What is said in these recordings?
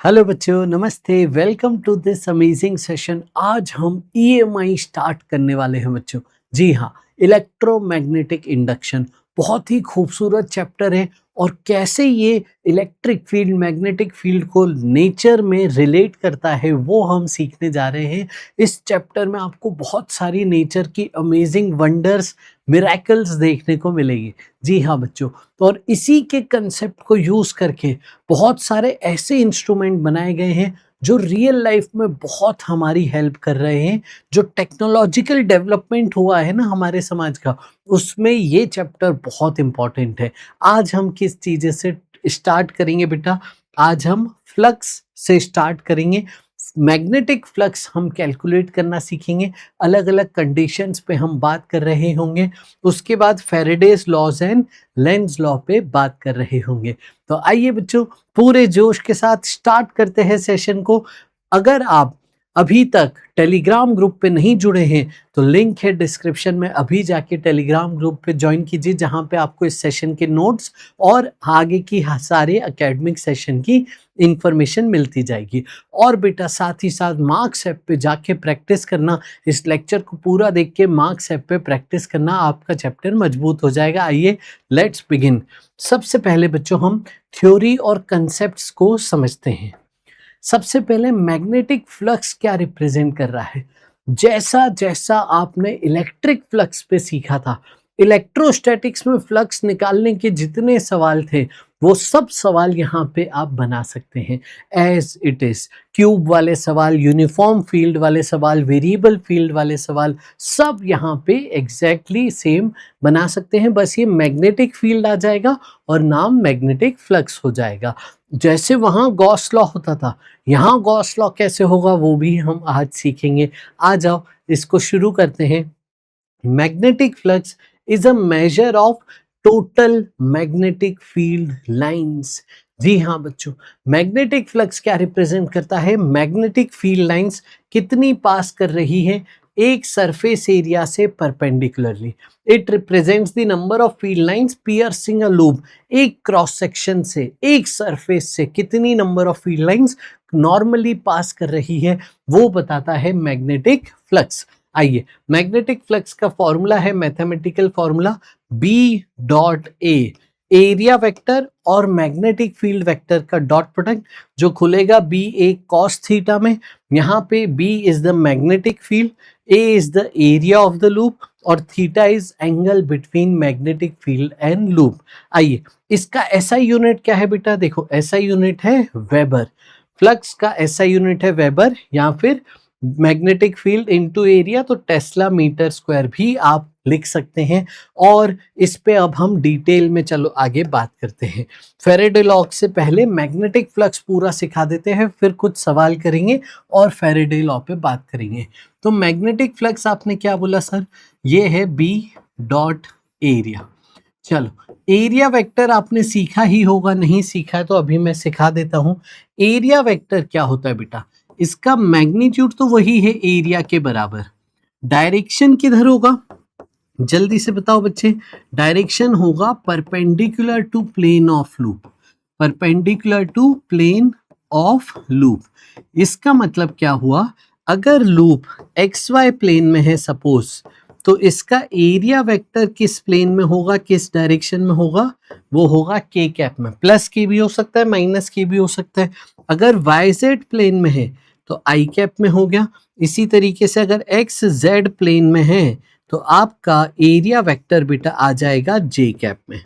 Hello बच्चों, नमस्ते। Welcome to this amazing session. आज हम ईएमआई स्टार्ट करने वाले हैं बच्चों। जी हाँ, इलेक्ट्रोमैग्नेटिक इंडक्शन बहुत ही खूबसूरत चैप्टर है और कैसे ये इलेक्ट्रिक फील्ड मैग्नेटिक फील्ड को नेचर में रिलेट करता है वो हम सीखने जा रहे हैं। इस चैप्टर में आपको बहुत सारी नेचर की अमेजिंग वंडर्स मिरेकल्स देखने को मिलेगी। जी हाँ बच्चों, तो और इसी के कंसेप्ट को यूज़ करके बहुत सारे ऐसे इंस्ट्रूमेंट बनाए गए हैं जो रियल लाइफ में बहुत हमारी हेल्प कर रहे हैं। जो टेक्नोलॉजिकल डेवलपमेंट हुआ है ना हमारे समाज का, उसमें ये चैप्टर बहुत इम्पोर्टेंट है। आज हम किस चीज़ से स्टार्ट करेंगे बेटा? आज हम फ्लक्स से स्टार्ट करेंगे। मैग्नेटिक फ्लक्स हम कैलकुलेट करना सीखेंगे। अलग अलग कंडीशंस पे हम बात कर रहे होंगे। उसके बाद Faraday's laws and Lenz law पे बात कर रहे होंगे। तो आइए बच्चों, पूरे जोश के साथ स्टार्ट करते हैं सेशन को। अगर आप अभी तक टेलीग्राम ग्रुप पे नहीं जुड़े हैं तो लिंक है डिस्क्रिप्शन में, अभी जाके टेलीग्राम ग्रुप पे ज्वाइन कीजिए, जहां पे आपको इस सेशन के नोट्स और आगे की सारे एकेडमिक सेशन की इंफॉर्मेशन मिलती जाएगी। और बेटा साथ ही साथ मार्क्स ऐप पे जाके प्रैक्टिस करना, इस लेक्चर को पूरा देख के मार्क्स ऐप पे प्रैक्टिस करना, आपका चैप्टर मजबूत हो जाएगा। आइए लेट्स बिगिन। सबसे पहले बच्चों हम थ्योरी और कंसेप्ट्स को समझते हैं। सबसे पहले मैग्नेटिक फ्लक्स क्या रिप्रेजेंट कर रहा है? जैसा जैसा आपने इलेक्ट्रिक फ्लक्स पे सीखा था, इलेक्ट्रोस्टैटिक्स में फ्लक्स निकालने के जितने सवाल थे वो सब सवाल यहाँ पे आप बना सकते हैं एज इट इज। क्यूब वाले सवाल, यूनिफॉर्म फील्ड वाले सवाल, वेरिएबल फील्ड वाले सवाल, सब यहाँ पे एग्जैक्टली सेम बना सकते हैं। बस ये मैग्नेटिक फील्ड आ जाएगा और नाम मैग्नेटिक फ्लक्स हो जाएगा। जैसे वहाँ गॉस लॉ होता था, यहाँ गॉस लॉ कैसे होगा वो भी हम आज सीखेंगे। आ जाओ इसको शुरू करते हैं। Magnetic flux is a measure of total magnetic field lines. जी हाँ बच्चों, मैग्नेटिक फ्लक्स क्या रिप्रेजेंट करता है? मैग्नेटिक फील्ड लाइंस कितनी पास कर रही है एक सरफेस एरिया से perpendicularly. It represents the number of field lines piercing a loop. एक क्रॉस सेक्शन से, एक सरफेस से कितनी number of field lines normally pass कर रही है वो बताता है मैग्नेटिक फ्लक्स। आइए, मैग्नेटिक फ्लक्स का फॉर्मूला है, mathematical formula B dot A, area vector और मैग्नेटिक फील्ड वेक्टर का डॉट प्रोडक्ट जो खुलेगा बी ए कॉस थीटा में। यहाँ पे B is the magnetic field, A is the area of the loop और theta is angle between magnetic field and loop. आइए, इसका एसआई यूनिट क्या है बेटा? देखो एसआई यूनिट है वेबर। फ्लक्स का एसआई यूनिट है वेबर, या फिर मैग्नेटिक फील्ड इनटू एरिया तो टेस्ला मीटर स्क्वायर भी आप लिख सकते हैं। और इस पे अब हम डिटेल में चलो आगे बात करते हैं। फैराडे लॉ से पहले मैग्नेटिक फ्लक्स पूरा सिखा देते हैं, फिर कुछ सवाल करेंगे और फैराडे लॉ पे बात करेंगे। तो मैग्नेटिक फ्लक्स आपने क्या बोला सर? ये है बी डॉट एरिया। चलो, एरिया वेक्टर आपने सीखा ही होगा, नहीं सीखा है तो अभी मैं सिखा देता हूं। एरिया वेक्टर क्या होता है बेटा? इसका मैग्नीट्यूड तो वही है एरिया के बराबर। डायरेक्शन किधर होगा? जल्दी से बताओ बच्चे। डायरेक्शन होगा perpendicular to plane of loop. Perpendicular to plane of loop. इसका मतलब क्या हुआ? अगर लूप एक्स वाई प्लेन में है सपोज, तो इसका एरिया वेक्टर किस प्लेन में होगा, किस डायरेक्शन में होगा? वो होगा के कैप में। प्लस के भी हो सकता है, माइनस के भी हो सकता है। अगर वाई जेड प्लेन में है तो आई कैप में हो गया। इसी तरीके से अगर एक्स जेड प्लेन में है तो आपका एरिया वेक्टर बेटा आ जाएगा जे कैप में।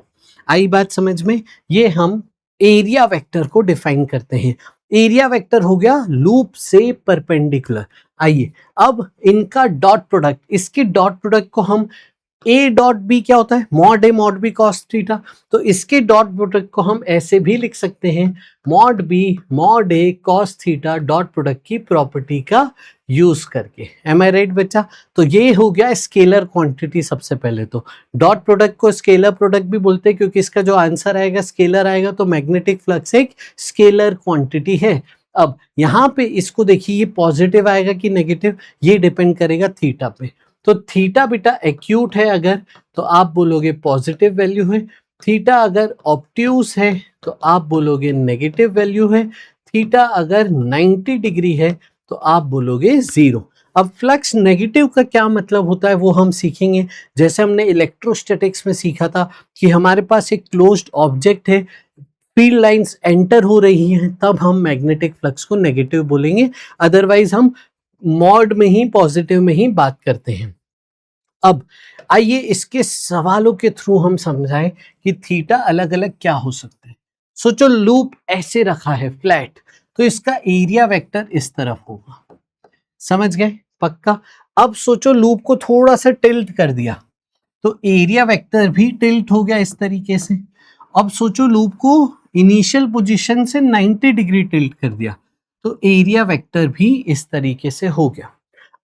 आई बात समझ में? ये हम एरिया वेक्टर को डिफाइन करते हैं। एरिया वेक्टर हो गया लूप से परपेंडिकुलर। आइए, अब इनका डॉट प्रोडक्ट, इसके डॉट प्रोडक्ट को हम ए डॉट बी क्या होता है? Mod A mod B cos theta. तो इसके डॉट प्रोडक्ट को हम ऐसे भी लिख सकते हैं, मॉड बी मॉड ए कॉस थीटा डॉट प्रोडक्ट की प्रॉपर्टी का यूज करके। एम आई राइट बच्चा? तो ये हो गया स्केलर क्वांटिटी। सबसे पहले तो डॉट प्रोडक्ट को स्केलर प्रोडक्ट भी बोलते हैं क्योंकि इसका जो आंसर आएगा स्केलर आएगा। तो मैग्नेटिक फ्लक्स एक स्केलर क्वांटिटी है। अब यहाँ पे इसको देखिए, ये पॉजिटिव आएगा कि नेगेटिव, ये डिपेंड करेगा थीटा पे। तो थीटा बेटा एक्यूट है अगर, तो आप बोलोगे पॉजिटिव वैल्यू है। थीटा अगर ऑब्ट्यूज है तो आप बोलोगे नेगेटिव वैल्यू है। थीटा अगर 90 डिग्री है तो आप बोलोगे 0। अब फ्लक्स नेगेटिव का क्या मतलब होता है वो हम सीखेंगे। जैसे हमने इलेक्ट्रोस्टैटिक्स में सीखा था कि हमारे पास एक क्लोज्ड ऑब्जेक्ट है, फील्ड लाइंस एंटर हो रही हैं, तब हम मैग्नेटिक फ्लक्स को नेगेटिव बोलेंगे, अदरवाइज हम मॉड में ही, पॉजिटिव में ही बात करते हैं। अब आइए इसके सवालों के थ्रू हम समझाएं कि थीटा अलग अलग क्या हो सकते हैं। सोचो लूप ऐसे रखा है फ्लैट, तो इसका एरिया वेक्टर इस तरफ होगा, समझ गए पक्का। अब सोचो लूप को थोड़ा सा टिल्ट कर दिया तो एरिया वेक्टर भी टिल्ट हो गया इस तरीके से। अब सोचो लूप को इनिशियल पोजीशन से 90 डिग्री टिल्ट कर दिया तो एरिया वेक्टर भी इस तरीके से हो गया।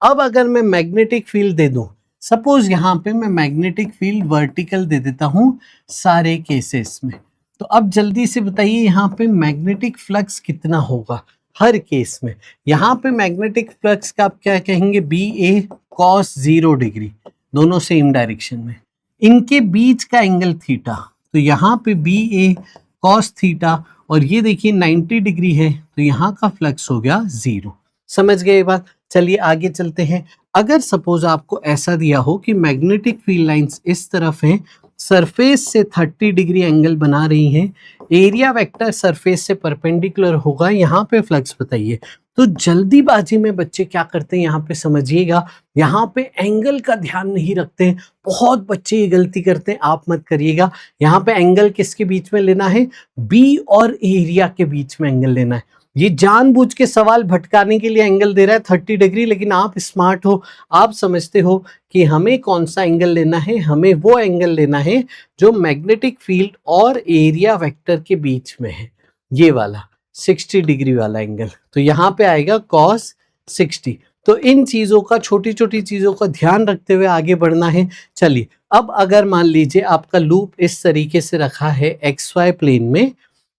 अब अगर मैं मैग्नेटिक फील्ड दे दूं, सपोज यहां पे मैं मैग्नेटिक फील्ड वर्टिकल दे देता हूं सारे केसेस में, तो अब जल्दी से बताइए यहाँ पे मैग्नेटिक फ्लक्स कितना होगा हर केस में। यहाँ पे मैग्नेटिक फ्लक्स का आप क्या कहेंगे, बी ए कॉस 0 डिग्री, दोनों सेम डायरेक्शन में, इनके बीच का एंगल थीटा, तो यहाँ पे बी ए कॉस थीटा, और ये देखिए 90 डिग्री है तो यहाँ का फ्लक्स हो गया 0। समझ गए ये बात। चलिए आगे चलते हैं। अगर सपोज आपको ऐसा दिया हो कि मैग्नेटिक फील्ड लाइंस इस तरफ हैं, सरफेस से 30 डिग्री एंगल बना रही हैं, एरिया वेक्टर सरफेस से परपेंडिकुलर होगा, यहाँ पे फ्लक्स बताइए। तो जल्दीबाजी में बच्चे क्या करते हैं यहाँ पे समझिएगा, यहाँ पे एंगल का ध्यान नहीं रखते हैं। बहुत बच्चे ये गलती करते हैं, आप मत करिएगा। यहाँ पे एंगल किसके बीच में लेना है, बी और एरिया के बीच में एंगल लेना है। ये जानबूझ के सवाल भटकाने के लिए एंगल दे रहा है 30 डिग्री, लेकिन आप स्मार्ट हो, आप समझते हो कि हमें कौन सा एंगल लेना है, हमें वो एंगल लेना है जो मैग्नेटिक फील्ड और एरिया वेक्टर के बीच में है, ये वाला 60 डिग्री वाला एंगल। तो यहाँ पे आएगा cos 60। तो इन चीजों का, छोटी छोटी चीजों का ध्यान रखते हुए आगे बढ़ना है। चलिए अब अगर मान लीजिए आपका लूप इस तरीके से रखा है XY प्लेन में,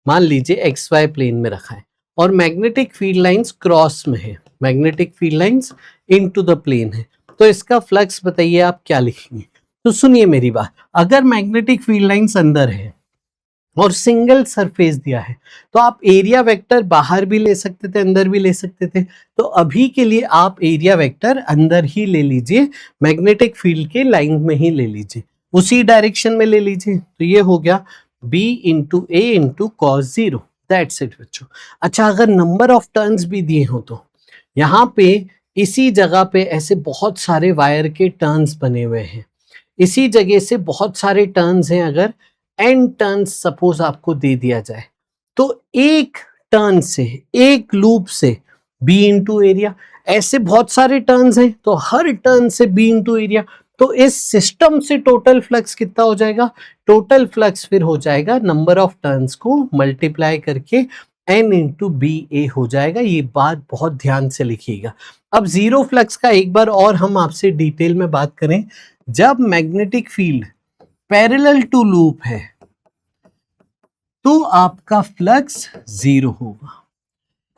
मान लीजिए XY प्लेन में रखा है और मैग्नेटिक फील्ड लाइंस क्रॉस में है, magnetic field lines into the plane है, तो इसका फ्लक्स बताइए आप क्या लिखेंगे। तो सुनिए मेरी बात, अगर मैग्नेटिक फील्ड लाइंस अंदर है और सिंगल सरफेस दिया है तो आप एरिया वेक्टर बाहर भी ले सकते थे, अंदर भी ले सकते थे। तो अभी के लिए आप एरिया वेक्टर अंदर ही ले लीजिए, मैग्नेटिक फील्ड के लाइन में ही ले लीजिए, उसी डायरेक्शन में ले लीजिए। तो ये हो गया b into A into cos 0, that's it बच्चों। अच्छा अगर नंबर ऑफ टर्न्स भी दिए हो तो यहाँ पे इसी जगह पे ऐसे बहुत सारे वायर के टर्न्स बने हुए हैं, इसी जगह से बहुत सारे टर्न्स हैं। अगर n टर्न्स सपोज आपको दे दिया जाए तो एक टर्न से, एक लूप से b इंटू एरिया, ऐसे बहुत सारे टर्न्स हैं तो हर टर्न से b इंटू एरिया। तो इस सिस्टम से टोटल फ्लक्स कितना हो जाएगा, टोटल फ्लक्स फिर हो जाएगा नंबर ऑफ टर्न्स को मल्टीप्लाई करके n इंटू बी ए हो जाएगा। ये बात बहुत ध्यान से लिखिएगा। अब जीरो फ्लक्स का एक बार और हम आपसे डिटेल में बात करें, जब magnetic field parallel to loop है तो आपका फ्लक्स 0 होगा,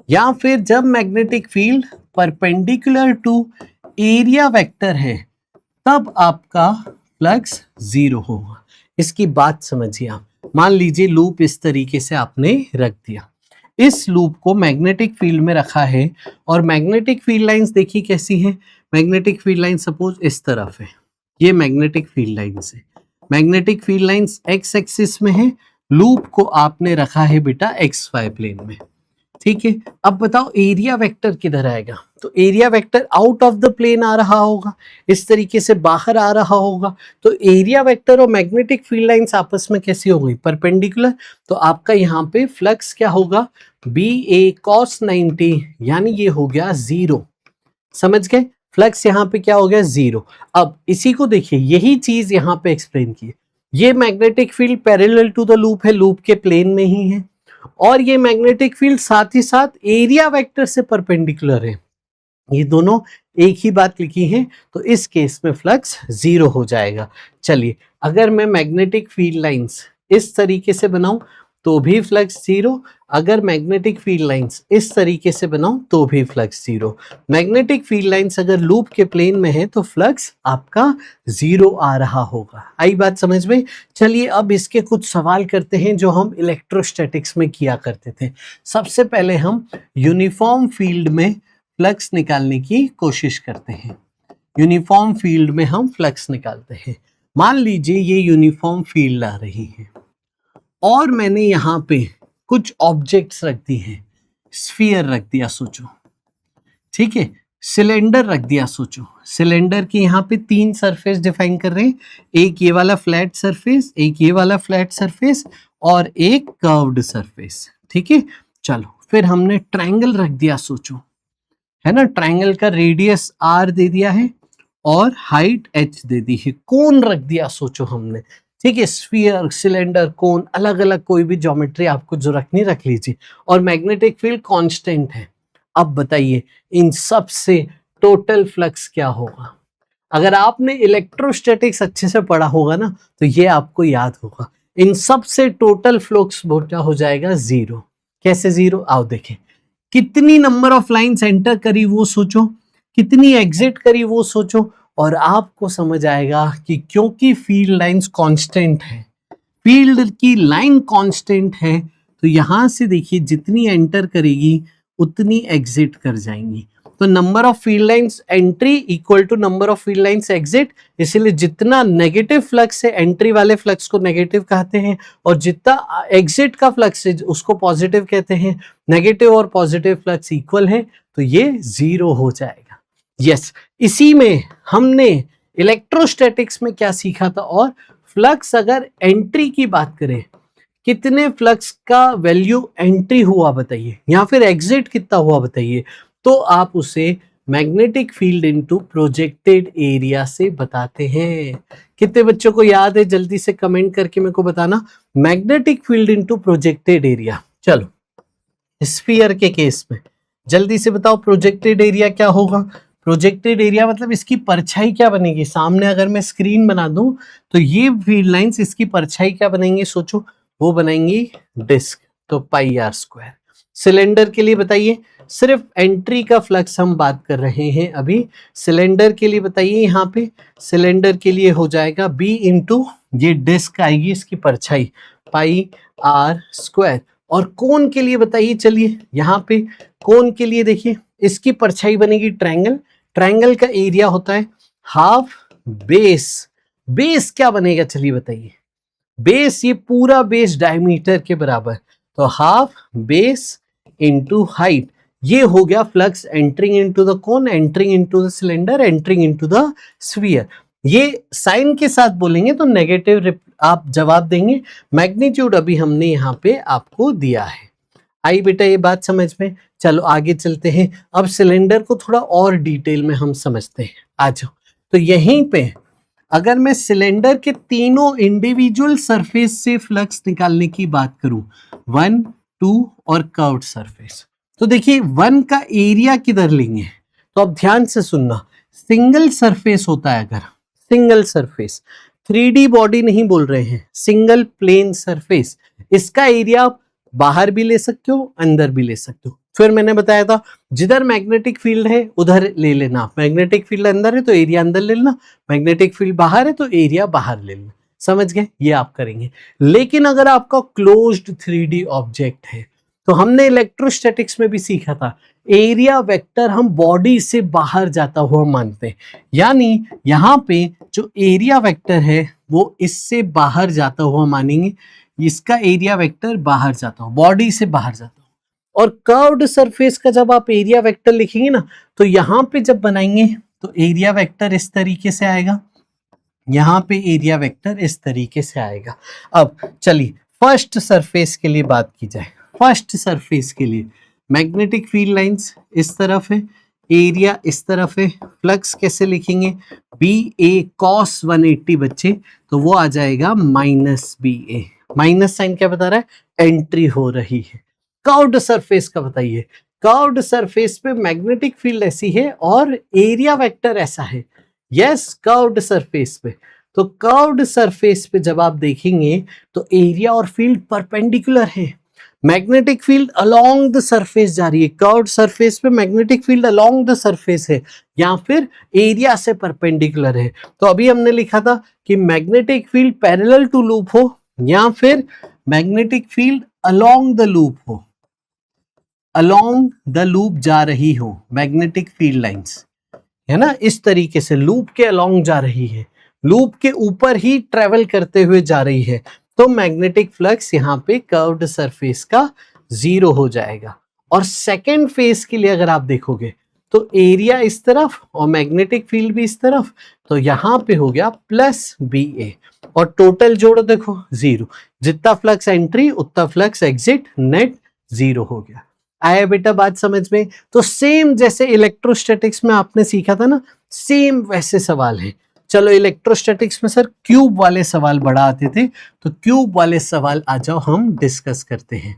या फिर जब magnetic field perpendicular to area vector है तब आपका फ्लक्स 0 होगा। इसकी बात समझिए आप। मान लीजिए लूप इस तरीके से आपने रख दिया, इस लूप को मैग्नेटिक फील्ड में रखा है और मैग्नेटिक फील्ड लाइंस देखिए कैसी हैं। मैग्नेटिक फील्ड लाइन सपोज इस तरफ है, ये मैग्नेटिक फील्ड लाइंस है, magnetic field lines x axis में है, लूप को आपने रखा है बेटा XY प्लेन में, ठीक है। अब बताओ एरिया वेक्टर किधर आएगा, तो area vector out of the plane आ रहा होगा, इस तरीके से बाहर आ रहा होगा। तो एरिया वेक्टर और मैग्नेटिक फील्ड लाइंस आपस में कैसी हो गई, परपेंडिकुलर। तो आपका यहाँ पे फ्लक्स क्या होगा, बी ए कॉस 90, यानी ये हो गया 0। समझ गए, फ्लक्स यहाँ पे क्या हो गया 0। अब इसी को देखिए, यही चीज यहाँ पे एक्सप्लेन की, ये magnetic field parallel to the loop है, लूप के प्लेन में ही है, और ये मैग्नेटिक फील्ड साथ ही साथ एरिया वेक्टर से परपेंडिकुलर है, ये दोनों एक ही बात लिखी है। तो इस केस में फ्लक्स 0 हो जाएगा। चलिए अगर मैं मैग्नेटिक फील्ड लाइंस इस तरीके से बनाऊं, तो भी फ्लक्स जीरो, अगर मैग्नेटिक फील्ड लाइंस इस तरीके से बनाऊं तो भी flux zero. Magnetic field lines अगर लूप के प्लेन में है तो फ्लक्स आपका जीरो आ रहा होगा। आई बात समझ में? चलिए अब इसके कुछ सवाल करते हैं जो हम इलेक्ट्रोस्टैटिक्स में किया करते थे। सबसे पहले हम यूनिफॉर्म फील्ड में फ्लक्स निकालने की कोशिश करते हैं। यूनिफॉर्म फील्ड में हम फ्लक्स निकालते हैं। मान लीजिए ये यूनिफॉर्म फील्ड आ रही है और मैंने यहाँ पे कुछ ऑब्जेक्ट्स रख दी हैं। स्फीयर रख दिया सोचो, ठीक है, सिलेंडर रख दिया सोचो। सिलेंडर की यहाँ पे 3 सरफेस डिफाइन कर रहे हैं, एक ये वाला फ्लैट सरफेस, एक ये वाला फ्लैट सरफेस और एक कर्व्ड सरफेस, ठीक है। चलो फिर हमने ट्रायंगल रख दिया सोचो, है ना। ट्रायंगल का रेडियस r दे दिया है और हाइट h दे दी है। कोन रख दिया सोचो हमने, ठीक है। स्फीयर, सिलेंडर, कोन, अलग अलग कोई भी ज्योमेट्री आपको जो रखनी रख लीजिए। और मैग्नेटिक फील्ड कांस्टेंट है। अब बताइए इन सब से टोटल फ्लक्स क्या होगा? अगर आपने इलेक्ट्रोस्टैटिक्स अच्छे से पढ़ा होगा ना तो ये आपको याद होगा। इन सब से टोटल फ्लक्स हो जाएगा जीरो। कैसे जीरो? आओ देखें। कितनी नंबर ऑफ लाइंस एंटर करी वो सोचो, कितनी एग्जिट करी वो सोचो, और आपको समझ आएगा कि क्योंकि फील्ड लाइंस कांस्टेंट है, फील्ड की लाइन कांस्टेंट है, तो यहां से देखिए जितनी एंटर करेगी उतनी एग्जिट कर जाएंगी। तो number of field lines entry equal to number of field lines exit, इसलिए जितना नेगेटिव फ्लक्स है एंट्री वाले फ्लक्स को नेगेटिव कहते हैं और जितना एग्जिट का फ्लक्स है उसको पॉजिटिव कहते हैं। नेगेटिव और पॉजिटिव फ्लक्स इक्वल है तो ये जीरो हो जाएगा। यस, इसी में हमने इलेक्ट्रोस्टैटिक्स में क्या सीखा था। और फ्लक्स अगर एंट्री की बात करें, कितने फ्लक्स का वैल्यू एंट्री हुआ बताइए, या फिर एग्जिट कितना हुआ बताइए, तो आप उसे magnetic field into projected area से बताते हैं। कितने बच्चों को याद है? जल्दी से कमेंट करके मेरे को बताना। Magnetic field into projected area. चलो स्फीयर के केस में जल्दी से बताओ प्रोजेक्टेड एरिया क्या होगा। प्रोजेक्टेड एरिया मतलब इसकी परछाई क्या बनेगी। सामने अगर मैं स्क्रीन बना दूं तो ये फील्ड लाइंस, इसकी परछाई क्या बनेंगे सोचो, वो बनाएंगी डिस्क, तो पाई आर स्क्वायर। सिलेंडर के लिए बताइए, सिर्फ एंट्री का फ्लक्स हम बात कर रहे हैं अभी। सिलेंडर के लिए बताइए, यहाँ पे सिलेंडर के लिए हो जाएगा बी इंटू ये डिस्क आएगी इसकी परछाई, पाई आर स्क्वायर। और कोन के लिए बताइए, चलिए यहाँ पे कोन के लिए देखिए इसकी परछाई बनेगी ट्रायंगल। ट्रायंगल का एरिया होता है हाफ बेस। बेस क्या बनेगा चलिए बताइए। बेस, ये पूरा बेस डायमीटर के बराबर, तो हाफ बेस इंटू हाइट। ये हो गया flux entering into the cone, entering into the cylinder, entering into the sphere. ये साइन के साथ बोलेंगे तो नेगेटिव आप जवाब देंगे। मैग्नीट्यूड अभी हमने यहाँ पे आपको दिया है। आई बेटा ये बात समझ में? चलो आगे चलते हैं। अब सिलेंडर को थोड़ा और डिटेल में हम समझते हैं। आ जाओ। तो यहीं पे अगर मैं सिलेंडर के तीनों इंडिविजुअल सरफेस से फ्लक्स निकालने की बात करूं, 1, 2 और कर्व्ड सरफेस, तो देखिए 1 का एरिया किधर लेंगे, तो अब ध्यान से सुनना। सिंगल सरफेस होता है, अगर सिंगल सरफेस, 3D बॉडी नहीं बोल रहे हैं, सिंगल प्लेन सरफेस, इसका एरिया बाहर भी ले सकते हो अंदर भी ले सकते हो। फिर मैंने बताया था जिधर मैग्नेटिक फील्ड है उधर ले लेना, मैग्नेटिक फील्ड अंदर है तो एरिया अंदर ले लेना, मैग्नेटिक फील्ड बाहर है तो एरिया बाहर ले लेना। समझ गए? ये आप करेंगे। लेकिन अगर आपका क्लोज्ड 3D ऑब्जेक्ट है तो हमने इलेक्ट्रोस्टैटिक्स में भी सीखा था, एरिया वेक्टर हम बॉडी से बाहर जाता हुआ मानते हैं। यानी यहाँ पे जो एरिया वेक्टर है वो इससे बाहर जाता हुआ मानेंगे, इसका एरिया वेक्टर बाहर जाता हो, बॉडी से बाहर जाता हो। और कर्व्ड सरफेस का जब आप एरिया वेक्टर लिखेंगे ना तो यहाँ पे जब बनाएंगे तो एरिया वेक्टर इस तरीके से आएगा, यहाँ पे एरिया वेक्टर इस तरीके से आएगा। अब चलिए फर्स्ट सरफेस के लिए बात की जाए। फर्स्ट सरफेस के लिए मैग्नेटिक फील्ड लाइंस इस तरफ है, एरिया इस तरफ है। फ्लक्स कैसे लिखेंगे? बी ए कॉस 180 बच्चे, तो वो आ जाएगा माइनस बी ए। माइनस साइन क्या बता रहा है? एंट्री हो रही है। कर्व्ड सरफेस का बताइए। कर्व्ड सरफेस पे मैग्नेटिक फील्ड ऐसी है और एरिया वेक्टर ऐसा है। यस, कर्व्ड सरफेस पे तो कर्व्ड सरफेस पे जब आप देखेंगे तो एरिया और फील्ड परपेंडिकुलर है, magnetic field along the surface जा रही है, कर्व्ड सरफेस पे magnetic field along the surface है या फिर एरिया से परपेंडिकुलर है। तो अभी हमने लिखा था कि magnetic field parallel to loop हो या फिर magnetic field along the loop हो, अलोंग द लूप जा रही हो, मैग्नेटिक फील्ड लाइंस है ना, इस तरीके से लूप के अलोंग जा रही है, लूप के ऊपर ही ट्रेवल करते हुए जा रही है, तो मैग्नेटिक फ्लक्स यहाँ पे कर्व्ड सरफेस का 0 हो जाएगा। और सेकेंड फेज के लिए अगर आप देखोगे तो एरिया इस तरफ और मैग्नेटिक फील्ड भी इस तरफ, तो यहाँ पे हो गया प्लस BA और टोटल जोड़ो देखो 0, जितना फ्लक्स एंट्री उतना फ्लक्स एग्जिट, नेट 0 हो गया। आया बेटा बात समझ में? तो सेम जैसे इलेक्ट्रोस्टैटिक्स में आपने सीखा था ना, सेम वैसे सवाल है। चलो इलेक्ट्रोस्टैटिक्स में सर क्यूब वाले सवाल बड़ा आते थे, तो क्यूब वाले सवाल आ जाओ हम डिस्कस करते हैं।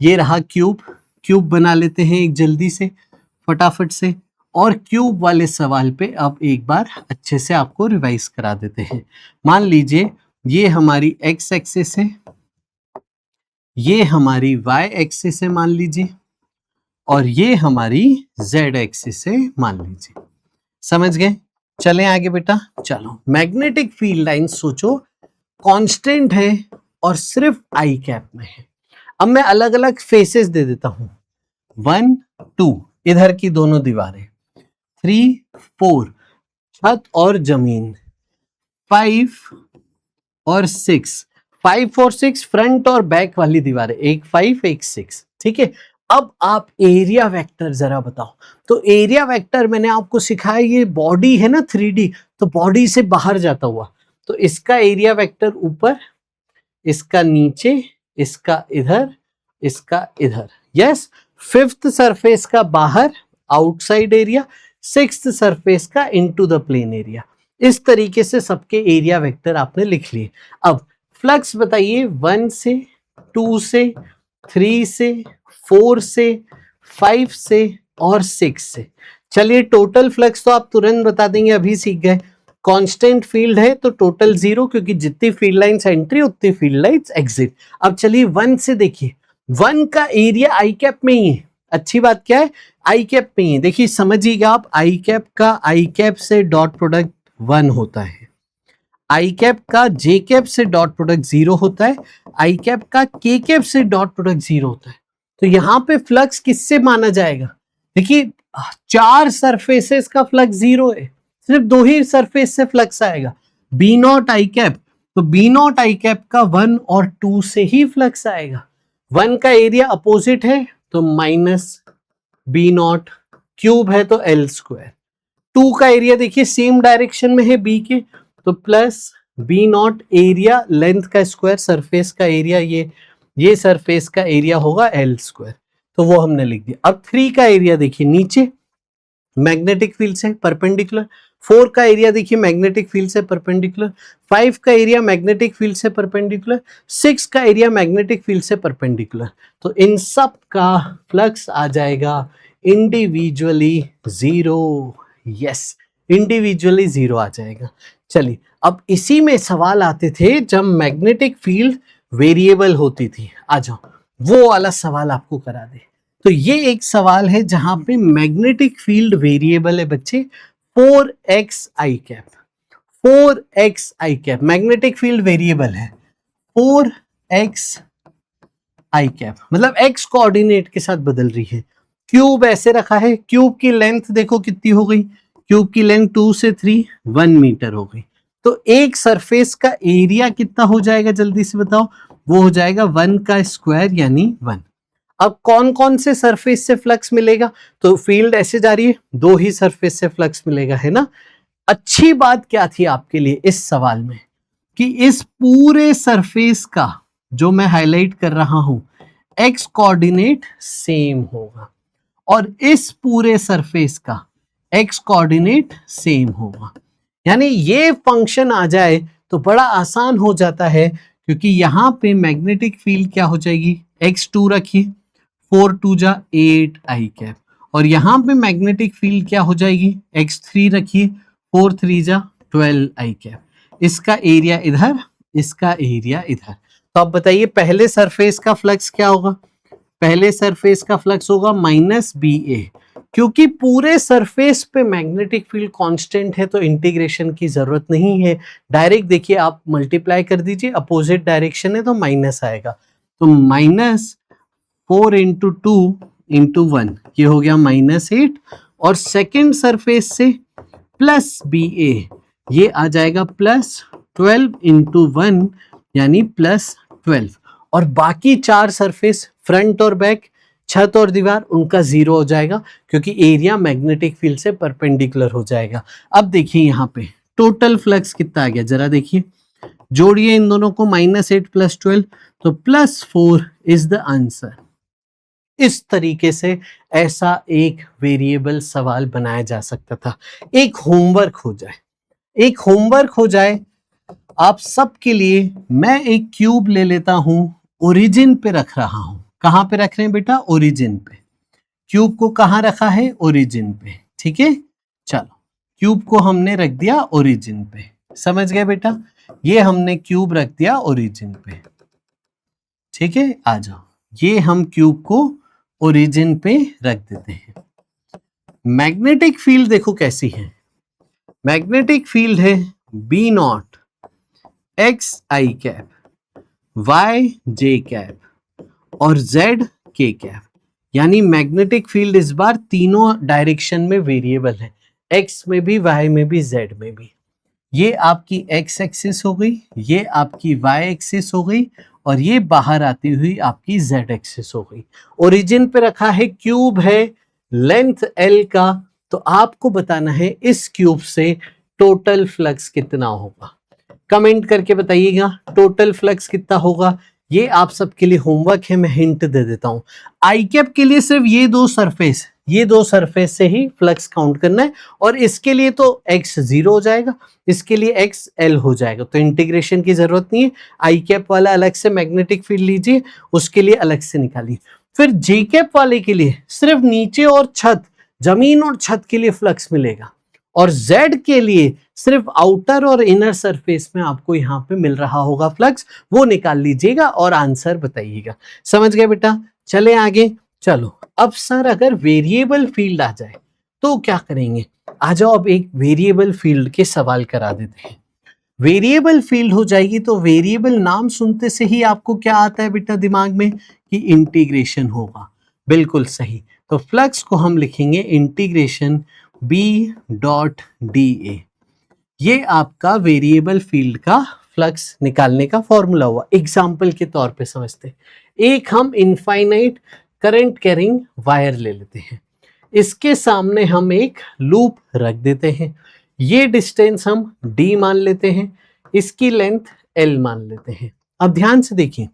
ये रहा क्यूब, क्यूब बना लेते हैं एक जल्दी से फटाफट से, और क्यूब वाले सवाल पे अब एक बार अच्छे से आपको रिवाइज करा देते हैं। मान लीजिए ये हमारी x एक्सिस है, ये हमारी y एक्सिस है मान लीजिए, और ये हमारी z एक्सिस है मान लीजिए। समझ गए? चलें आगे बेटा। चलो मैग्नेटिक फील्ड लाइन सोचो कांस्टेंट है और सिर्फ आई कैप में है। अब मैं अलग अलग फेसेस दे देता हूं, 1 2 इधर की दोनों दीवारें, 3 4 छत और जमीन, 5 और 6, 5 और 6 फ्रंट और बैक वाली दीवारें, एक 5 एक 6, ठीक है। अब आप एरिया वेक्टर जरा बताओ। तो एरिया वेक्टर मैंने आपको सिखाया, ये बॉडी है ना 3D, तो बॉडी से बाहर जाता हुआ, तो इसका एरिया वेक्टर ऊपर, इसका नीचे, इसका इधर, इसका इधर। यस, फिफ्थ सरफेस का बाहर आउटसाइड एरिया, सिक्स्थ सरफेस का इनटू द प्लेन एरिया। इस तरीके से सबके एरिया वेक्टर आपने लिख लिए। अब फ्लक्स बताइए 1 से, 2 से, 3 से, 4 से, 5 से और 6 से। चलिए टोटल फ्लक्स तो आप तुरंत बता देंगे, अभी सीख गए। कांस्टेंट फील्ड है तो टोटल 0, क्योंकि जितनी फील्ड लाइंस एंट्री उतनी फील्ड लाइंस एग्जिट। अब चलिए 1 से देखिए, 1 का एरिया आई कैप में ही है। अच्छी बात क्या है, आई कैप में ही है। देखिए समझिएगा आप, आई कैप का आई कैप से डॉट प्रोडक्ट 1 होता है, आई कैप का जे कैप से डॉट प्रोडक्ट 0 होता है, आई कैप का के कैप से डॉट प्रोडक्ट 0 होता है। तो यहां पे फ्लक्स किससे माना जाएगा? देखिए 4 सरफेसेस का फ्लक्स 0 है, सिर्फ 2 ही सरफेस से फ्लक्स आएगा, बी नॉट आई कैप। तो बी नॉट आई कैप का 1 और 2 से ही फ्लक्स आएगा। 1 का एरिया अपोजिट है तो माइनस बी नॉट, क्यूब है तो एल स्क्वायर। 2 का एरिया देखिए सेम डायरेक्शन में है बी के, तो plus B naught area length का स्क्वायर, सरफेस का एरिया, ये सरफेस का एरिया होगा एल स्क्वायर, तो वो हमने लिख दिया। अब 3 का एरिया देखिए नीचे मैग्नेटिक फील्ड से परपेंडिकुलर, 4 का एरिया देखिए मैग्नेटिक फील्ड से परपेंडिकुलर, 5 का एरिया मैग्नेटिक फील्ड से परपेंडिकुलर, 6 का एरिया मैग्नेटिक फील्ड से परपेंडिकुलर। तो इन सब का फ्लक्स आ जाएगा इंडिविजुअली 0। यस, इंडिविजुअली 0 आ जाएगा। चलिए अब इसी में सवाल आते थे जब मैग्नेटिक फील्ड वेरिएबल होती थी। आ जाओ वो वाला सवाल आपको करा दे। तो ये एक सवाल है जहां पे मैग्नेटिक फील्ड वेरिएबल है बच्चे, 4x आई कैप, 4x आई कैप मैग्नेटिक फील्ड वेरिएबल है, 4x आई कैप मतलब x कोऑर्डिनेट के साथ बदल रही है। क्यूब ऐसे रखा है, क्यूब की लेंथ देखो कितनी हो गई, क्यूब की लेंथ 2 से 3 1 मीटर हो गई। तो एक सरफेस का एरिया कितना हो जाएगा जल्दी से बताओ? वो हो जाएगा 1 का स्क्वायर यानी 1। अब कौन कौन से सरफेस से फ्लक्स मिलेगा? तो फील्ड ऐसे जा रही है, 2 ही सरफेस से फ्लक्स मिलेगा, है ना। अच्छी बात क्या थी आपके लिए इस सवाल में कि इस पूरे सरफेस का जो मैं हाईलाइट कर रहा हूं एक्स कोऑर्डिनेट सेम होगा और इस पूरे सरफेस का एक्स कोऑर्डिनेट सेम होगा। यानी ये फंक्शन आ जाए तो बड़ा आसान हो जाता है, क्योंकि यहां पे मैग्नेटिक फील्ड क्या हो जाएगी, x2 रखिए, 4 2 जा 8 आई कैप, और यहां पे मैग्नेटिक फील्ड क्या हो जाएगी, x3 रखिए, 4 3 जा 12 आई कैप। इसका एरिया इधर, इसका एरिया इधर। तो अब बताइए पहले सरफेस का फ्लक्स क्या होगा? पहले सरफेस का फ्लक्स होगा माइनस बी ए, क्योंकि पूरे सरफेस पे मैग्नेटिक फील्ड कांस्टेंट है तो इंटीग्रेशन की जरूरत नहीं है। डायरेक्ट देखिए आप मल्टीप्लाई कर दीजिए, अपोजिट डायरेक्शन है तो माइनस आएगा, तो माइनस 4 इंटू 2 इंटू 1, ये हो गया -8, और सेकेंड सरफेस से प्लस बी ए, ये आ जाएगा +12 इंटू 1 यानी +12, और बाकी 4 सरफेस फ्रंट और बैक, छत और दीवार, उनका 0 हो जाएगा क्योंकि एरिया मैग्नेटिक फील्ड से परपेंडिकुलर हो जाएगा। अब देखिए यहाँ पे टोटल फ्लक्स कितना आ गया, जरा देखिए, जोड़िए इन दोनों को, -8 + 12, तो +4 इज द आंसर। इस तरीके से ऐसा एक वेरिएबल सवाल बनाया जा सकता था। एक होमवर्क हो जाए, एक होमवर्क हो जाए आप सबके लिए। मैं एक क्यूब ले लेता हूं, ओरिजिन पे रख रहा हूं। कहां पे रख रहे हैं बेटा? ओरिजिन पे। क्यूब को कहां रखा है? ओरिजिन पे, ठीक है। चलो क्यूब को हमने रख दिया ओरिजिन पे, समझ गए बेटा? ये हमने क्यूब रख दिया ओरिजिन पे, ठीक है। आ जाओ, ये हम क्यूब को ओरिजिन पे रख देते हैं। मैग्नेटिक फील्ड देखो कैसी है। मैग्नेटिक फील्ड है B0 x I cap, y j cap और z k कैप, यानी मैग्नेटिक फील्ड इस बार तीनों डायरेक्शन में वेरिएबल है, x में भी, y में भी, z में भी। ये आपकी x एक्सिस हो गई, ये आपकी y एक्सिस हो गई, और ये बाहर आती हुई आपकी z एक्सिस हो गई। ओरिजिन पे रखा है, क्यूब है, लेंथ l का, तो आपको बताना है इस क्यूब से टोटल फ्लक्स कितना होगा। कमेंट करके बताइएगा टोटल फ्लक्स कितना होगा। ये आप सबके लिए होमवर्क है, मैं हिंट दे देता हूं। आई कैप के लिए सिर्फ ये दो सरफेस से ही फ्लक्स काउंट करना है, और इसके लिए तो x 0 हो जाएगा, इसके लिए x l हो जाएगा, तो इंटीग्रेशन की जरूरत नहीं है। आई कैप वाला अलग से मैग्नेटिक फील्ड लीजिए, उसके लिए अलग से निकालिए। फिर जे कैप वाले के लिए सिर्फ नीचे और छत, जमीन और छत के लिए फ्लक्स मिलेगा, और Z के लिए सिर्फ आउटर और इनर सरफेस में आपको यहाँ पे मिल रहा होगा फ्लक्स, वो निकाल लीजिएगा और आंसर बताइएगा। समझ गए बेटा? चले आगे। चलो अब सर अगर वेरिएबल फील्ड आ जाए तो क्या करेंगे? आ जाओ अब एक वेरिएबल फील्ड के सवाल करा देते हैं। वेरिएबल फील्ड हो जाएगी तो वेरिएबल नाम सुनते से ही आपको क्या आता है बेटा दिमाग में? कि इंटीग्रेशन होगा। बिल्कुल सही। तो फ्लक्स को हम लिखेंगे इंटीग्रेशन B.dA। ये आपका वेरिएबल फील्ड का फ्लक्स निकालने का फॉर्मूला हुआ। एग्जाम्पल के तौर पे समझते हैं, एक हम इनफाइनाइट करंट कैरिंग वायर ले लेते हैं, इसके सामने हम एक लूप रख देते हैं, ये डिस्टेंस हम D मान लेते हैं, इसकी लेंथ L मान लेते हैं। अब ध्यान से देखिए,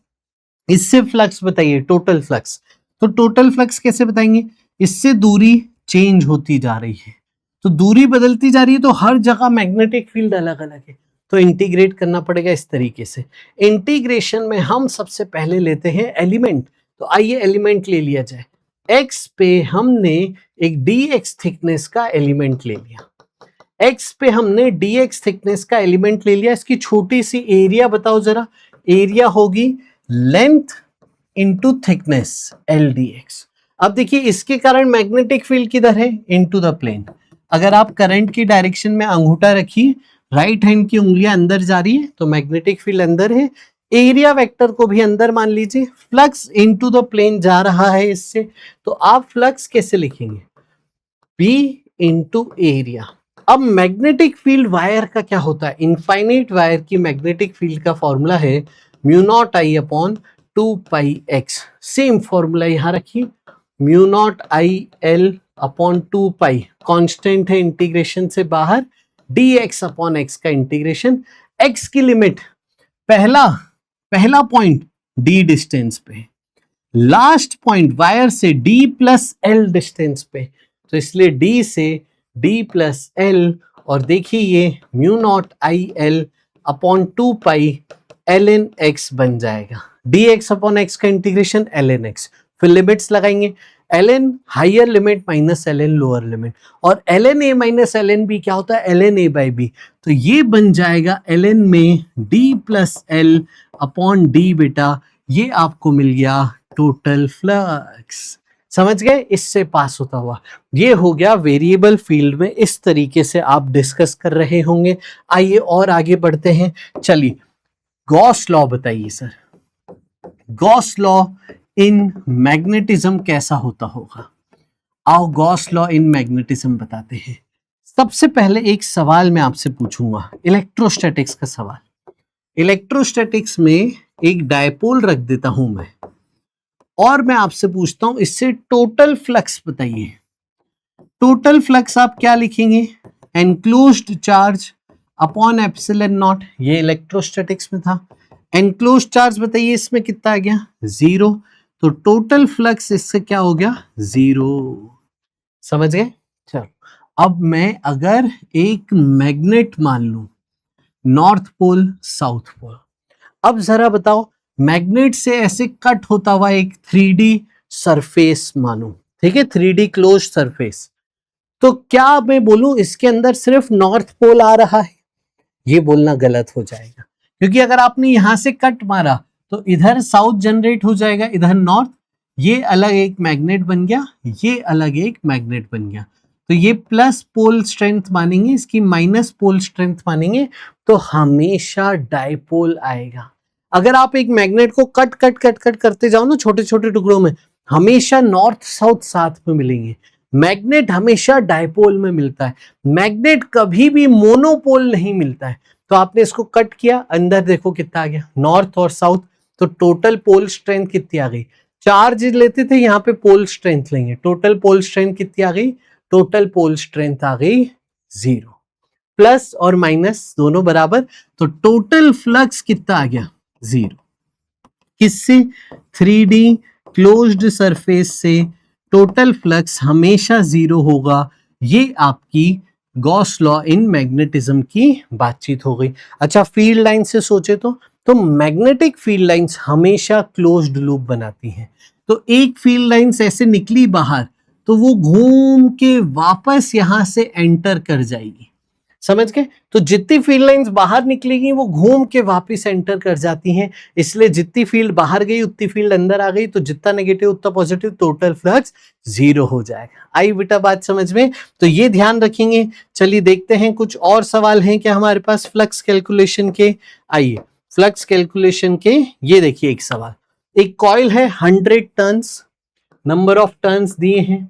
इससे फ्लक्स बताइए, टोटल फ्लक्स। तो टोटल फ्लक्स कैसे बताएंगे? इससे दूरी चेंज होती जा रही है, तो दूरी बदलती जा रही है, तो हर जगह मैग्नेटिक फील्ड अलग अलग है, तो इंटीग्रेट करना पड़ेगा इस तरीके से। इंटीग्रेशन में हम सबसे पहले लेते हैं एलिमेंट, तो आइए एलिमेंट ले लिया जाए। x पे हमने एक dx थिकनेस का एलिमेंट ले लिया, x पे हमने dx थिकनेस का एलिमेंट ले लिया, इसकी छोटी सी एरिया बताओ जरा। एरिया होगी लेंथ इंटू थिकनेस LDX। अब देखिए इसके कारण मैग्नेटिक फील्ड किधर है? Into the plane. अगर आप करंट की डायरेक्शन में अंगूठा रखिए, राइट हैंड की उंगलियां अंदर जा रही है तो मैग्नेटिक फील्ड अंदर है, एरिया वेक्टर को भी अंदर मान लीजिए, फ्लक्स इनटू द प्लेन जा रहा है इससे, तो आप फ्लक्स कैसे लिखेंगे? B into area. अब मैग्नेटिक फील्ड वायर का क्या होता है? इनफाइनाइट वायर की मैग्नेटिक फील्ड का फॉर्मूला है μ0I/2πx। सेम फॉर्मूला यहां रखिए, μ0IL/2π कांस्टेंट है इंटीग्रेशन से बाहर, dx/x का इंटीग्रेशन, x की लिमिट, पहला पॉइंट d डिस्टेंस पे, लास्ट पॉइंट वायर से d प्लस l डिस्टेंस पे, तो इसलिए d से d प्लस l, और देखिए ये μ0IL/2π ln x बन जाएगा, dx/x का इंटीग्रेशन ln x। फिर लिमिट्स लगाएंगे, ln higher limit minus ln lower limit, और ln a minus ln b क्या होता है, ln a बाई बी। तो ये बन जाएगा ln में d plus l upon d बेटा, ये आपको मिल गया टोटल फ्लक्स। समझ गए, इससे पास होता हुआ। ये हो गया वेरिएबल फील्ड में, इस तरीके से आप डिस्कस कर रहे होंगे। आइए और आगे बढ़ते हैं। चलिए गॉस लॉ बताइए sir, Gauss law in magnetism कैसा होता होगा। आओ गॉस लॉ इन मैग्नेटिज्म बताते हैं। सबसे पहले एक सवाल मैं आपसे पूछूंगा, इलेक्ट्रोस्टैटिक्स का सवाल। इलेक्ट्रोस्टैटिक्स में एक डायपोल रख देता हूं मैं, और मैं आपसे पूछता हूं इससे टोटल फ्लक्स बताइए। टोटल फ्लक्स आप क्या लिखेंगे, enclosed charge upon epsilon not, ये इलेक्ट्रोस्टैटिक्स में था। एनक्लोज्ड चार्ज बताइए इसमें कितना आ गया, 0, तो टोटल फ्लक्स इससे क्या हो गया, 0। समझ गए। चलो अब मैं अगर एक मैग्नेट मान लूं, नॉर्थ पोल साउथ पोल, अब जरा बताओ मैग्नेट से ऐसे कट होता हुआ एक 3D सरफेस मानो, ठीक है, 3D क्लोज सरफेस, तो क्या मैं बोलूं इसके अंदर सिर्फ नॉर्थ पोल आ रहा है, ये बोलना गलत हो जाएगा, क्योंकि अगर आपने यहां से कट मारा तो इधर साउथ जनरेट हो जाएगा, इधर नॉर्थ, ये अलग एक मैग्नेट बन गया, ये अलग एक मैग्नेट बन गया, तो ये प्लस पोल स्ट्रेंथ मानेंगे, इसकी माइनस पोल स्ट्रेंथ मानेंगे, तो हमेशा डायपोल आएगा। अगर आप एक मैग्नेट को कट कट कट कट करते जाओ ना छोटे छोटे टुकड़ों में, हमेशा नॉर्थ साउथ साथ में मिलेंगे। मैग्नेट हमेशा डायपोल में मिलता है, मैग्नेट कभी भी मोनोपोल नहीं मिलता है। तो आपने इसको कट किया, अंदर देखो कितना आ गया, नॉर्थ और साउथ, तो टोटल पोल स्ट्रेंथ कितनी आ गई। चार्ज लेते थे, यहाँ पे पोल स्ट्रेंथ लेंगे, टोटल पोल स्ट्रेंथ कितनी आ गई, टोटल पोल स्ट्रेंथ आ गई 0। प्लस और माइनस दोनों बराबर, तो टोटल फ्लक्स कितना आ गया, 0। किससे, 3D क्लोज्ड सरफेस से टोटल फ्लक्स हमेशा 0 होगा। ये आपकी गॉस लॉ इन मैग्नेटिज्म की बातचीत हो गई। अच्छा फील्ड लाइन से सोचे तो मैग्नेटिक फील्ड लाइंस हमेशा क्लोज्ड लूप बनाती हैं। तो एक फील्ड लाइंस ऐसे निकली बाहर, तो वो घूम के वापस यहां से एंटर कर जाएगी, समझ गए। तो जितनी फील्ड लाइंस बाहर निकलेगी वो घूम के वापस एंटर कर जाती हैं, इसलिए जितनी फील्ड बाहर गई उतनी फील्ड अंदर आ गई, तो जितना नेगेटिव उतना पॉजिटिव, टोटल फ्लक्स 0 हो जाएगा। आई बेटा बात समझ में, तो ये ध्यान रखेंगे। चलिए देखते हैं कुछ और सवाल हैं क्या हमारे पास फ्लक्स कैलकुलेशन के। आइए फ्लक्स कैलकुलेशन के, ये देखिए एक सवाल, एक कॉइल है 100 टर्न्स, नंबर ऑफ टर्न्स दिए हैं,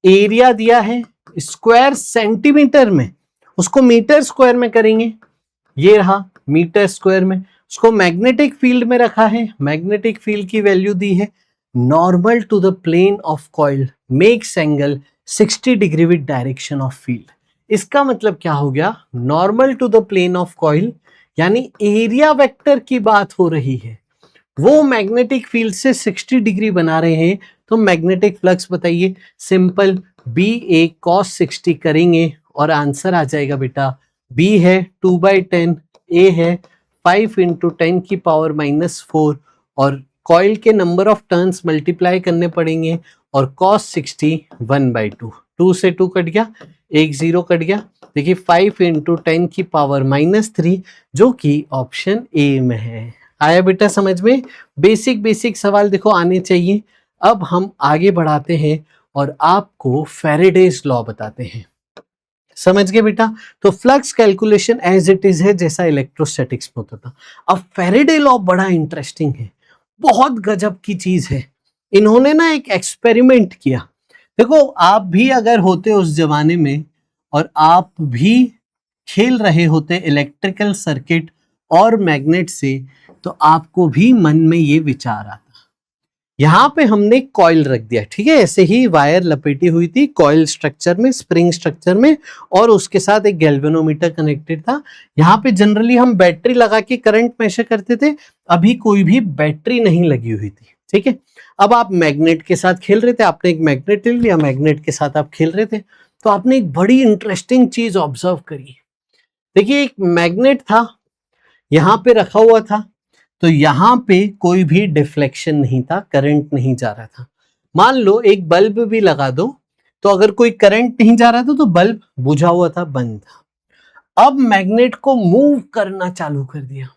एरिया दिया है स्क्वायर सेंटीमीटर में, उसको मीटर स्क्वायर में करेंगे, ये रहा मीटर स्क्वायर में। उसको मैग्नेटिक फील्ड में रखा है, मैग्नेटिक फील्ड की वैल्यू दी है, normal to the plane of coil makes angle 60 degree with direction of field. इसका मतलब क्या हो गया, normal to the plane of coil यानी एरिया वेक्टर की बात हो रही है, वो मैग्नेटिक फील्ड से 60 डिग्री बना रहे हैं, तो मैग्नेटिक फ्लक्स बताइए। सिंपल बी ए कॉस 60 करेंगे और आंसर आ जाएगा बेटा, बी है 2/10, ए है 5 × 10⁻⁻⁴, और कॉइल के नंबर ऑफ टर्न्स मल्टीप्लाई करने पड़ेंगे, और कॉस 60 1/2, 2 से 2 कट गया, एक 0 कट गया। देखिए 5 × 10⁻³ जो कि ऑप्शन ए में है। आया बेटा समझ में, बेसिक सवाल देखो आने चाहिए। अब हम आगे बढ़ाते हैं और आपको फैराडेज लॉ बताते हैं, समझ गए बेटा। तो flux calculation as it is है जैसा इलेक्ट्रोस्टैटिक्स में होता था। अब फैराडे लॉ बड़ा इंटरेस्टिंग है, बहुत गजब की चीज है। इन्होंने ना एक एक्सपेरिमेंट किया, देखो आप भी अगर होते उस जमाने में और आप भी खेल रहे होते इलेक्ट्रिकल सर्किट और मैग्नेट से, तो आपको भी मन में ये विचार आता। यहां पे हमने कॉइल रख दिया, ठीक है, ऐसे ही वायर लपेटी हुई थी कॉइल स्ट्रक्चर में, स्प्रिंग स्ट्रक्चर में, और उसके साथ एक गैल्वेनोमीटर कनेक्टेड था। यहाँ पे जनरली हम बैटरी लगा के करंट मेजर करते थे, अभी कोई भी बैटरी नहीं लगी हुई थी, ठीक है। अब आप मैग्नेट के साथ खेल रहे थे, आपने एक मैग्नेट ले लिया, मैग्नेट के साथ आप खेल रहे थे, तो आपने एक बड़ी इंटरेस्टिंग चीज ऑब्जर्व करी। देखिए एक मैग्नेट था, यहाँ पे रखा हुआ था, तो यहाँ पे कोई भी डिफ्लेक्शन नहीं था, करंट नहीं जा रहा था। मान लो एक बल्ब भी लगा दो, तो अगर कोई करंट नहीं जा रहा था तो बल्ब बुझा हुआ था, बंद था। अब मैग्नेट को मूव करना चालू कर दिया,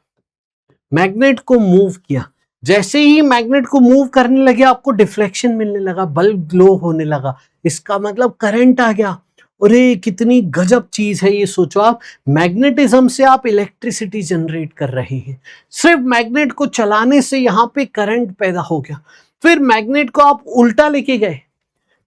मैग्नेट को मूव किया, जैसे ही मैग्नेट को मूव करने लगे आपको डिफ्लेक्शन मिलने लगा, बल्ब ग्लो होने लगा, इसका मतलब करंट आ गया। अरे कितनी गजब चीज है ये, सोचो आप, मैग्नेटिज्म से आप इलेक्ट्रिसिटी जनरेट कर रहे हैं, सिर्फ मैग्नेट को चलाने से यहां पे करंट पैदा हो गया। फिर मैग्नेट को आप उल्टा लेके गए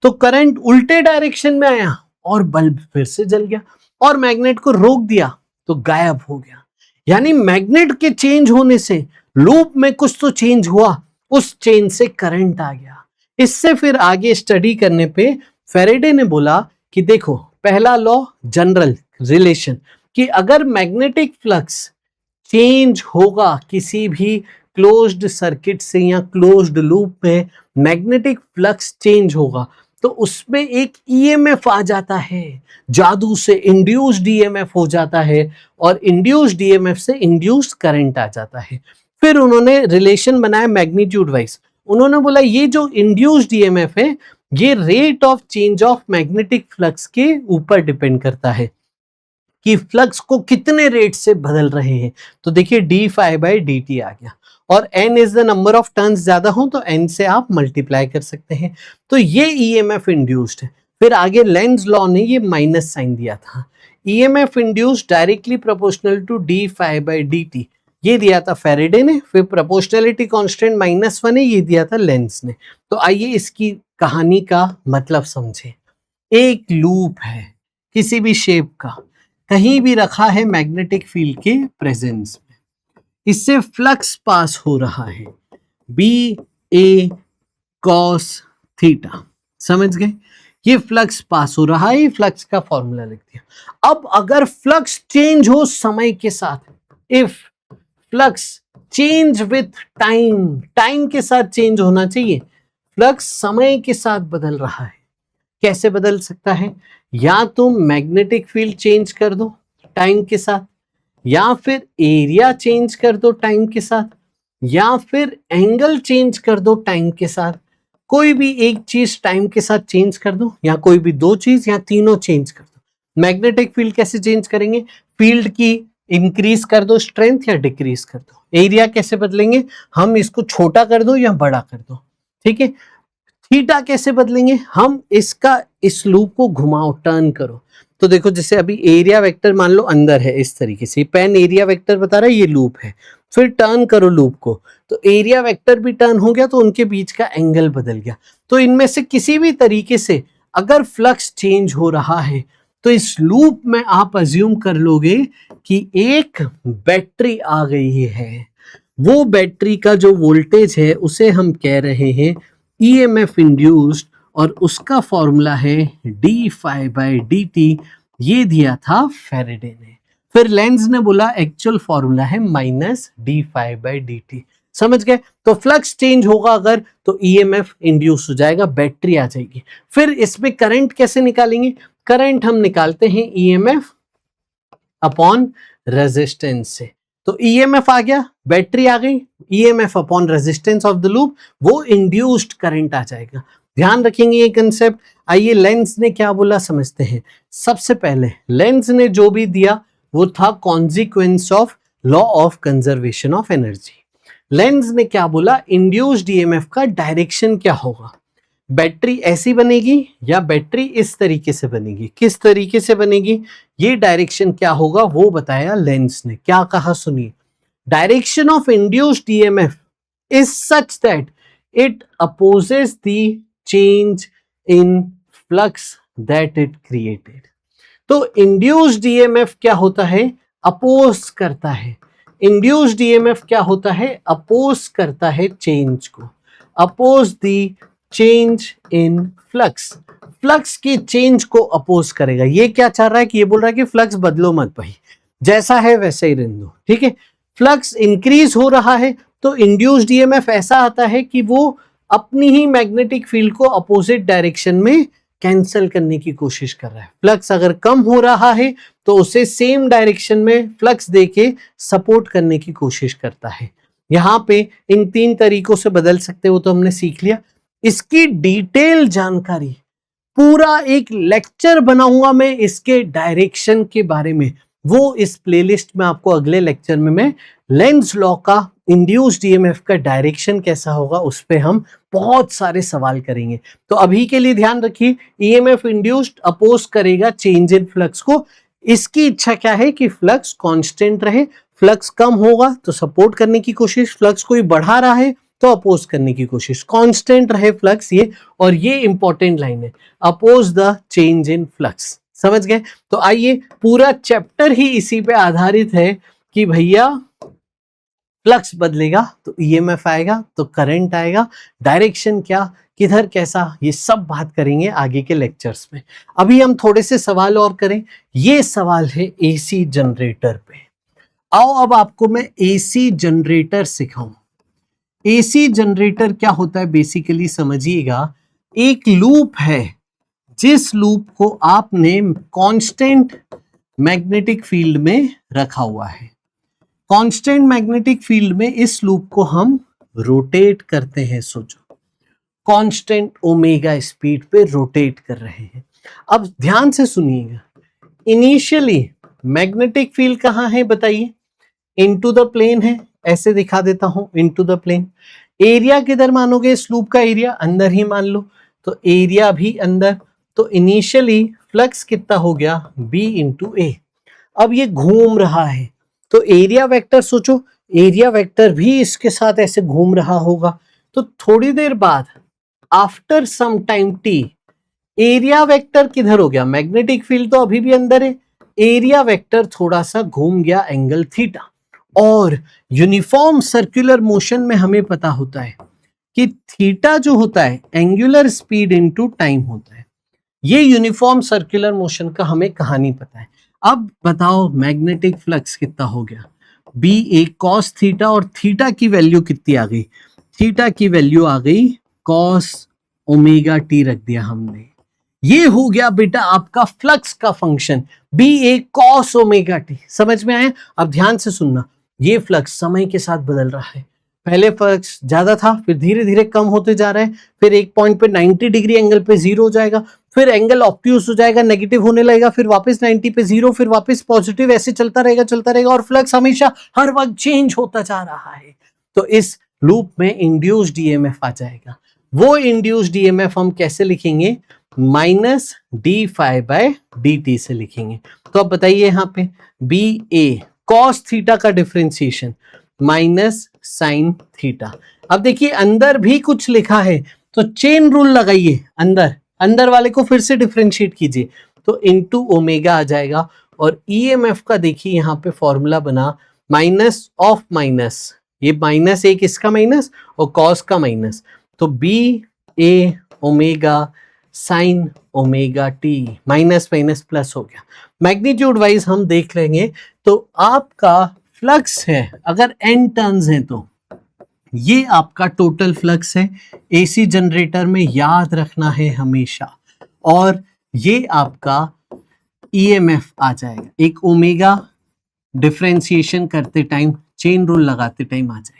तो करंट उल्टे डायरेक्शन में आया और बल्ब फिर से जल गया, और मैग्नेट को रोक दिया तो गायब हो गया। यानी मैग्नेट के चेंज होने से लूप में कुछ तो चेंज हुआ, उस चेंज से करंट आ गया। इससे फिर आगे स्टडी करने पे फेरेडे ने बोला कि देखो, पहला लॉ जनरल रिलेशन, कि अगर मैग्नेटिक फ्लक्स चेंज होगा किसी भी क्लोज्ड सर्किट से या क्लोज्ड लूप में, मैग्नेटिक फ्लक्स चेंज होगा तो उसमें एक ईएमएफ आ जाता है, जादू से इंड्यूस्ड ईएमएफ हो जाता है, और इंड्यूस्ड ईएमएफ से इंड्यूस्ड करंट आ जाता है। फिर उन्होंने रिलेशन बनाया मैग्नीट्यूड वाइज, उन्होंने बोला ये जो इंड्यूस्ड ईएमएफ है ये rate of change of magnetic flux के ऊपर डिपेंड करता है, कि फ्लक्स को कितने रेट से बदल रहे हैं। तो देखिए d∅dt आ गया, और n is the number of turns ज्यादा हो तो n से आप मल्टीप्लाई कर सकते हैं। तो ये ईएमएफ इंड्यूस्ड है। फिर आगे लेंज लॉ ने ये माइनस साइन दिया था, EMF induced directly proportional to d∅dt, ये दिया था फेरेडे ने। फिर प्रोपोर्शनलिटी कांस्टेंट -1 है, ये दिया था लेंज ने। तो आइए इसकी कहानी का मतलब समझे। एक लूप है किसी भी शेप का, कहीं भी रखा है मैग्नेटिक फील्ड के प्रेजेंस में, इससे फ्लक्स पास हो रहा है BA cos थीटा, समझ गए? ये फ्लक्स पास हो रहा है, फ्लक्स का फॉर्मूला लिख दिया। अब अगर फ्लक्स चेंज हो समय के साथ, if flux change with time, time के साथ चेंज होना चाहिए, फ्लक्स समय के साथ बदल रहा है, कैसे बदल सकता है? या तो मैग्नेटिक फील्ड चेंज कर दो टाइम के साथ, या फिर एरिया चेंज कर दो टाइम के साथ, या फिर एंगल चेंज कर दो टाइम के साथ। कोई भी एक चीज टाइम के साथ चेंज कर दो, या कोई भी दो चीज, या तीनों चेंज कर दो। मैग्नेटिक फील्ड कैसे चेंज करेंगे? फील्ड की इंक्रीज कर दो स्ट्रेंथ या डिक्रीज कर दो। एरिया कैसे बदलेंगे? हम इसको छोटा कर दो या बड़ा कर दो, ठीक है। थीटा कैसे बदलेंगे? हम इसका इस लूप को घुमाओ, टर्न करो। तो देखो जैसे अभी एरिया वेक्टर मान लो अंदर है इस तरीके से, पेन एरिया वेक्टर बता रहा है, ये लूप है। फिर टर्न करो लूप को, तो एरिया वेक्टर भी टर्न हो गया, तो उनके बीच का एंगल बदल गया। तो इनमें से किसी भी तरीके से अगर फ्लक्स चेंज हो रहा है तो इस लूप में आप अज्यूम कर लोगे कि एक बैटरी आ गई है। वो बैटरी का जो वोल्टेज है उसे हम कह रहे हैं ईएमएफ इंड्यूस्ड, और उसका फॉर्मूला है d∅dt, ये दिया था फेरेडे ने। फिर लेंज ने बोला एक्चुअल फॉर्मूला है -d∅dt। समझ गए? तो फ्लक्स चेंज होगा अगर, तो ईएमएफ इंड्यूस हो जाएगा, बैटरी आ जाएगी। फिर इसमें करंट कैसे निकालेंगे? करंट हम निकालते हैं ईएमएफ अपॉन रेजिस्टेंस से। तो ईएमएफ आ गया, बैटरी आ गई, EMF upon resistance of the loop, वो इंड्यूस्ड करंट आ जाएगा। ध्यान रखेंगे ये कंसेप्ट। आइए लेंज ने क्या बोला समझते हैं। सबसे पहले लेंज ने जो भी दिया वो था consequence of law of conservation of energy. Length ने क्या बोला? इंड्यूस्ड ईएमएफ का डायरेक्शन क्या होगा? बैटरी ऐसी बनेगी या बैटरी इस तरीके से बनेगी? किस तरीके से बनेगी, ये डायरेक्शन क्या होगा वो बताया लेंज ने। क्या कहा सुनिए, direction of induced EMF is such that it opposes the change in flux that it created. तो इंड्यूस्ड ईएमएफ क्या होता है? अपोज करता है। इंड्यूस्ड ईएमएफ क्या होता है? अपोज करता है चेंज को, oppose the change in flux, flux की चेंज को अपोज करेगा। ये क्या चाह रहा है कि ये बोल रहा है कि फ्लक्स बदलो मत भाई, जैसा है वैसे ही रहने दो, ठीक है। फ्लक्स इंक्रीज हो रहा है तो इंड्यूस्ड ईएमएफ ऐसा आता है कि वो अपनी ही मैग्नेटिक फील्ड को अपोजिट डायरेक्शन में कैंसिल करने की कोशिश कर रहा है। फ्लक्स अगर कम हो रहा है तो उसे सेम डायरेक्शन में फ्लक्स देके सपोर्ट करने की कोशिश करता है। यहाँ पे इन तीन तरीकों से बदल सकते हो तो हमने सीख लिया। इसकी डिटेल जानकारी, पूरा एक लेक्चर बनाऊंगा मैं इसके डायरेक्शन के बारे में, वो इस प्लेलिस्ट में आपको अगले लेक्चर में मैं लेंज लॉ का इंड्यूस्ड ईएमएफ का डायरेक्शन कैसा होगा उस पे हम बहुत सारे सवाल करेंगे। तो अभी के लिए ध्यान रखिए, ईएमएफ इंड्यूस्ड अपोज करेगा चेंज इन फ्लक्स को। इसकी इच्छा क्या है कि फ्लक्स कांस्टेंट रहे, फ्लक्स कम होगा तो सपोर्ट करने की कोशिश, फ्लक्स कोई बढ़ा रहा है तो अपोज करने की कोशिश, कांस्टेंट रहे फ्लक्स ये। और ये इंपॉर्टेंट लाइन है, oppose the change in flux. समझ गए? तो आइए, पूरा चैप्टर ही इसी पे आधारित है कि भैया फ्लक्स बदलेगा तो ईएमएफ आएगा, तो करंट आएगा, डायरेक्शन क्या, किधर कैसा, ये सब बात करेंगे आगे के लेक्चर्स में। अभी हम थोड़े से सवाल और करें। ये सवाल है एसी जनरेटर पे। आओ अब आपको मैं एसी जनरेटर सिखाऊं। एसी जनरेटर क्या होता है बेसिकली समझिएगा। एक लूप है, जिस लूप को आपने कांस्टेंट मैग्नेटिक फील्ड में रखा हुआ है। कांस्टेंट मैग्नेटिक फील्ड में इस लूप को हम रोटेट करते हैं। सोचो, कांस्टेंट ओमेगा स्पीड पे रोटेट कर रहे हैं। अब ध्यान से सुनिएगा, इनिशियली मैग्नेटिक फील्ड कहाँ है बताइए? इनटू द प्लेन है, ऐसे दिखा देता हूं, इनटू द प्लेन। एरिया किधर मानोगे? इस लूप का एरिया अंदर ही मान लो, तो एरिया भी अंदर। तो इनिशियली फ्लक्स कितना हो गया? B इंटू ए। अब ये घूम रहा है तो एरिया वेक्टर सोचो, एरिया वेक्टर भी इसके साथ ऐसे घूम रहा होगा। तो थोड़ी देर बाद, after some time t, area vector किधर हो गया? मैग्नेटिक फील्ड तो अभी भी अंदर है, एरिया वेक्टर थोड़ा सा घूम गया एंगल थीटा। और यूनिफॉर्म सर्कुलर मोशन में हमें पता होता है कि थीटा जो होता है एंगुलर स्पीड इनटू टाइम होता है। ये यूनिफॉर्म सर्कुलर मोशन का हमें कहानी पता है। अब बताओ मैग्नेटिक फ्लक्स कितना हो गया? बी ए कॉस थीटा, और थीटा की वैल्यू कितनी आ गई? थीटा की वैल्यू आ गई कॉस ओमेगा टी, रख दिया हमने। ये हो गया बेटा आपका फ्लक्स का function, B A cos omega T. समझ में आया? अब ध्यान से सुनना, ये फ्लक्स समय के साथ बदल रहा है। पहले फ्लक्स ज्यादा था, फिर धीरे धीरे कम होते जा रहा है, फिर एक पॉइंट पे 90 डिग्री एंगल पे जीरो हो जाएगा, फिर एंगल ऑब्ट्यूज हो जाएगा, नेगेटिव होने लगेगा, फिर वापस 90 पे जीरो, फिर वापस पॉजिटिव, ऐसे चलता रहेगा और फ्लक्स हमेशा हर वक्त चेंज होता जा रहा है। तो इस लूप में इंड्यूस्ड ईएमएफ आ जाएगा। वो इंड्यूस्ड ईएमएफ हम कैसे लिखेंगे? Minus d phi by d t से लिखेंगे। तो अब बताइए यहाँ पे बी ए कॉस थीटा का डिफरेंशिएशन माइनस साइन थीटा। अब देखिए अंदर भी कुछ लिखा है, तो चेन रूल लगाइए, अंदर वाले को फिर से डिफरेंशिएट कीजिए, तो इनटू ओमेगा आ जाएगा। और ईएमएफ का देखिए यहाँ पे फॉर्मूला बना माइनस ऑफ माइनस, ये माइनस एक इसका माइनस और कॉस का माइनस, तो B A omega sine omega t, minus minus plus हो गया। मैग्नीट्यूड वाइज हम देख लेंगे, तो आपका फ्लक्स है, अगर n टर्न्स हैं तो ये आपका टोटल फ्लक्स है एसी जनरेटर में, याद रखना है हमेशा। और ये आपका ईएमएफ आ जाएगा, एक ओमेगा डिफरेंशिएशन करते टाइम, चेन रूल लगाते टाइम आ जाएगा।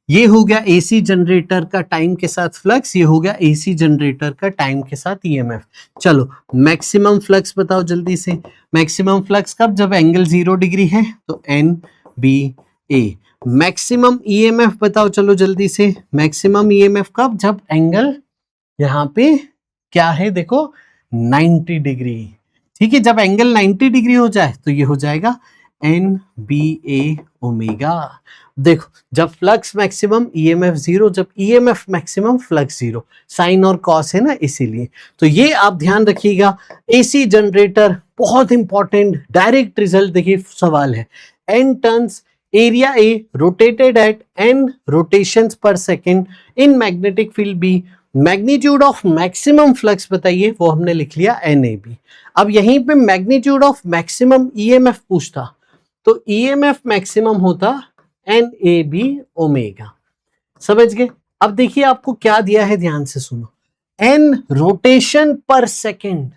ये हो गया एसी जनरेटर का टाइम के साथ फ्लक्स, ये हो गया एसी जनरेटर का टाइम के साथ ईएमएफ। चलो मैक्सिमम फ्लक्स बताओ जल्दी से। मैक्सिमम फ्लक्स कब? जब एंगल 0 डिग्री है, तो एन बी ए। मैक्सिमम ईएमएफ बताओ चलो जल्दी से। मैक्सिमम ईएमएफ कब? जब एंगल यहाँ पे क्या है देखो 90 डिग्री। ठीक है, जब एंगल 90 डिग्री हो जाए तो ये हो जाएगा एन बी ए ओमेगा। देखो जब फ्लक्स मैक्सिमम ईएमएफ 0, जब ईएमएफ मैक्सिमम फ्लक्स 0, साइन और कॉस है ना इसीलिए। तो ये आप ध्यान रखिएगा। एसी जनरेटर बहुत इंपॉर्टेंट, डायरेक्ट रिजल्ट देखिए सवाल है। N turns, area A rotated at N rotations per second in magnetic field B, magnitude of maximum flux बताइए, वो हमने लिख लिया NAB। अब यहीं पे मैग्नीट्यूड ऑफ मैक्सिमम ईएमएफ पूछता तो ईएमएफ मैक्सिमम होता NAB ओमेगा। समझ गए? अब देखिए आपको क्या दिया है, ध्यान से सुनो। n रोटेशन पर सेकेंड,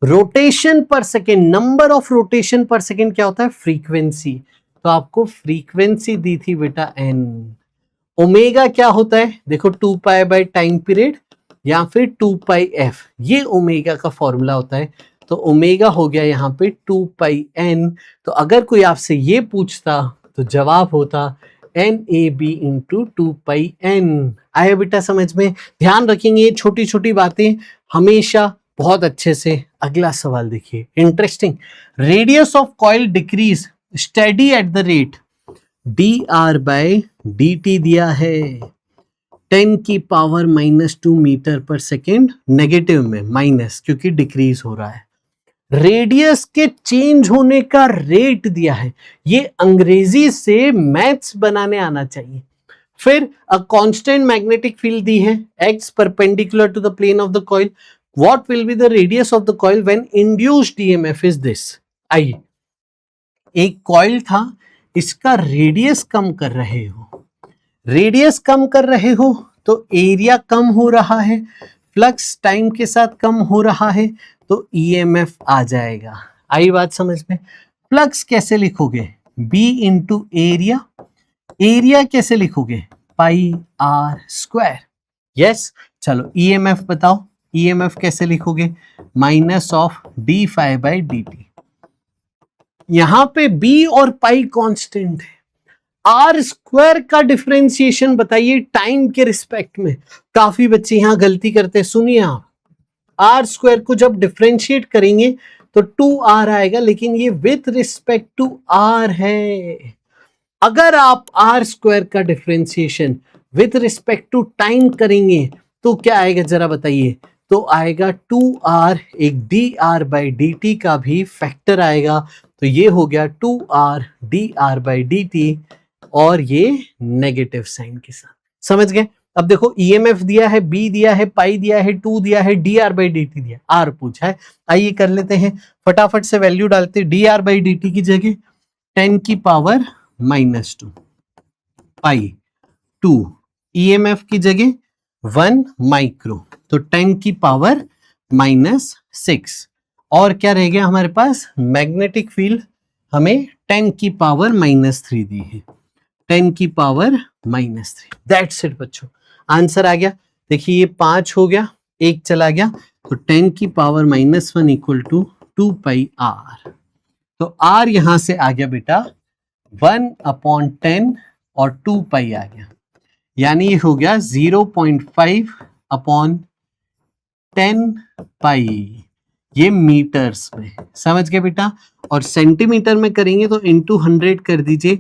रोटेशन पर सेकेंड, नंबर ऑफ रोटेशन पर सेकेंड क्या होता है? फ्रीक्वेंसी। तो आपको फ्रीक्वेंसी दी थी बेटा n। ओमेगा क्या होता है? देखो 2 पाई बाय टाइम पीरियड, या फिर 2 पाई एफ, ये ओमेगा का फॉर्मूला होता है। तो ओमेगा हो गया यहाँ पे 2 पाई एन। तो अगर कोई आपसे ये पूछता तो जवाब होता NAB इंटू 2 पाई एन। आया बेटा समझ में? ध्यान रखेंगे छोटी छोटी बातें हमेशा बहुत अच्छे से। अगला सवाल देखिए, interesting. Radius of coil decrease steady at the rate dr/dt दिया है 10 की पावर -2 मीटर पर सेकेंड, नेगेटिव में माइनस क्योंकि डिक्रीज हो रहा है। रेडियस के चेंज होने का रेट दिया है, ये अंग्रेजी से मैथ्स बनाने आना चाहिए। फिर अ कांस्टेंट मैग्नेटिक फील्ड दी है x perpendicular to the plane of the coil, what will be the radius of the coil when induced EMF is this. आइए, एक कॉइल था, इसका रेडियस कम कर रहे हो, रेडियस कम कर रहे हो तो एरिया कम हो रहा है, फ्लक्स टाइम के साथ कम हो रहा है, तो ईएमएफ आ जाएगा। आई बात समझ में? फ्लक्स कैसे लिखोगे? B इंटू एरिया, एरिया कैसे लिखोगे? Pi r square. यस, चलो ईएमएफ बताओ, ईएमएफ कैसे लिखोगे? Minus of d phi by d t. यहां पे B और पाई कांस्टेंट है, आर स्क्वायर का डिफरेंशिएशन बताइए टाइम के रिस्पेक्ट में। काफी बच्चे यहां गलती करते हैं, सुनिए आप, आर स्क्वायर को जब डिफरेंशिएट करेंगे तो 2r आएगा, लेकिन ये विथ रिस्पेक्ट टू r है। अगर आप आर स्क्वायर का differentiation with respect to time करेंगे तो क्या आएगा जरा बताइए? तो आएगा 2r, एक dr/dt का भी फैक्टर आएगा, तो ये हो गया 2r dr/dt, और ये नेगेटिव साइन के साथ। समझ गए? अब देखो ईएमएफ दिया है, B दिया है, पाई दिया है, 2 दिया है, dr/dt दिया, r पूछा है। आइए कर लेते हैं, फटाफट से वैल्यू डालते हैं। dr/dt की जगह 10 की पावर -2, पाई 2, ईएमएफ की जगह 1 माइक्रो, तो 10 की पावर -6, और क्या रह गया हमारे पास? मैग्नेटिक फील्ड हमें 10 की पावर -3 दी है, 10 की पावर -3। दैट्स इट बच्चों, आंसर आ गया। देखिए ये 5 हो गया, एक चला गया, तो 10 की power -1 equal to 2 pi r. तो आर यहां से आ गया बेटा 1/10 और 2 पाई आ गया, यानी ये हो गया 0.5/10 पाई, ये मीटर्स में। समझ गए बेटा? और सेंटीमीटर में करेंगे तो इंटू 100 कर दीजिए,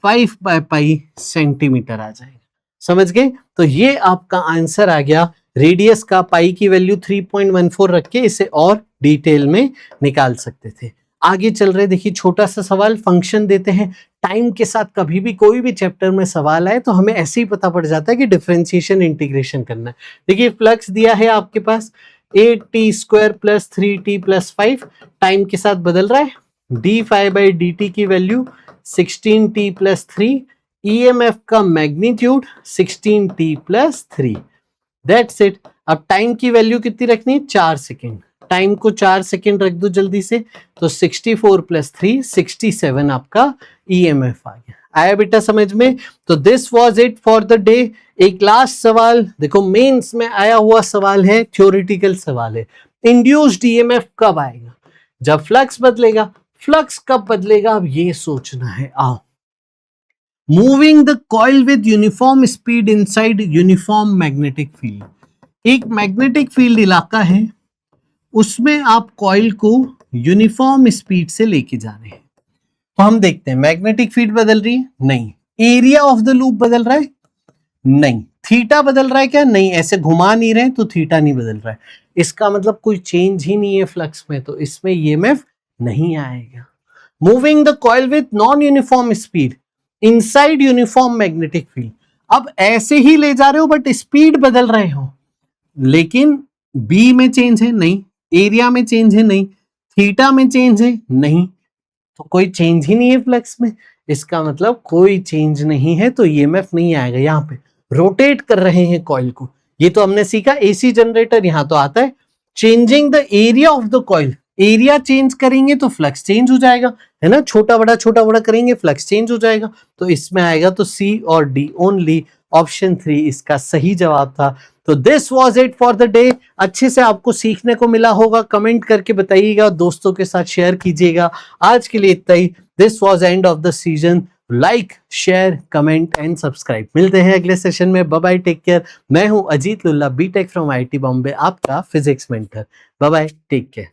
5/पाई सेंटीमीटर आ जाएगा। समझ गए? तो ये आपका आंसर आ गया। रेडियस का पाई की वैल्यू 3.14 रख के इसे और डिटेल में निकाल सकते थे। आगे चल रहे, देखिए छोटा सा सवाल, फंक्शन देते हैं। टाइम के साथ कभी भी कोई भी चैप्टर में सवाल आए तो हमें ऐसे ही पता पड़ जाता है कि डिफरेंशिएशन इंटीग्रेशन करना है। देखिए फ्लक्स दिया है आपके पास 8t square plus 3t plus 5, time के साथ बदल रहा है। d5/dt की वैल्यू 16t प्लस 3, EMF का magnitude 16t plus 3। That's it. अब टाइम की वैल्यू कितनी रखनी है? 4 सेकेंड। टाइम को 4 सेकेंड रख दो जल्दी से, तो 64 प्लस 3 67 आपका EMF आ गया। आया बेटा समझ में? तो this was it for the day. एक लास्ट सवाल देखो, मेंस में आया हुआ सवाल है, थ्योरेटिकल सवाल है। इंड्यूस्ड EMF कब आएगा? जब फ्लक्स बदलेगा। फ्लक्स कब बदलेगा अब ये सोचना है। आओ, moving the coil with uniform speed inside uniform magnetic field. एक मैग्नेटिक फील्ड इलाका है, उसमें आप कॉइल को यूनिफॉर्म स्पीड से लेके जा रहे हैं। तो हम देखते हैं मैग्नेटिक फील्ड बदल रही है? नहीं। एरिया ऑफ द लूप बदल रहा है? नहीं। थीटा बदल रहा है क्या? नहीं, ऐसे घुमा नहीं रहे तो थीटा नहीं बदल रहा है। इसका मतलब कोई चेंज ही नहीं है फ्लक्स में, तो इसमें EMF नहीं आएगा। Moving the coil with non uniform speed inside uniform magnetic field. अब ऐसे ही ले जा रहे हो बट स्पीड बदल रहे हो, लेकिन B में चेंज है? नहीं। एरिया में चेंज है? नहीं। थीटा में चेंज है? नहीं। तो कोई चेंज ही नहीं है फ्लक्स में, इसका मतलब कोई चेंज नहीं है, तो EMF नहीं आएगा। यहाँ पे रोटेट कर रहे हैं कॉइल को, ये तो हमने सीखा। AC जनरेटर यहाँ तो आता है। Changing the area of the coil, area change करेंगे तो फ्लक्स चेंज हो जाएगा, है ना। छोटा बड़ा करेंगे फ्लक्स चेंज हो जाएगा। तो इसमें आएगा तो C और D ओनली ऑप्शन 3 इसका सही जवाब था। तो this was it for the day. अच्छे से आपको सीखने को मिला होगा, कमेंट करके बताइएगा, दोस्तों के साथ शेयर कीजिएगा। आज के लिए इतना ही। This was end of the season. Like, share, comment and subscribe. मिलते हैं अगले सेशन में। Bye bye, take care. मैं हूं Ajit Lulla, BTech from IIT Bombay, आपका physics mentor. Bye bye, take care.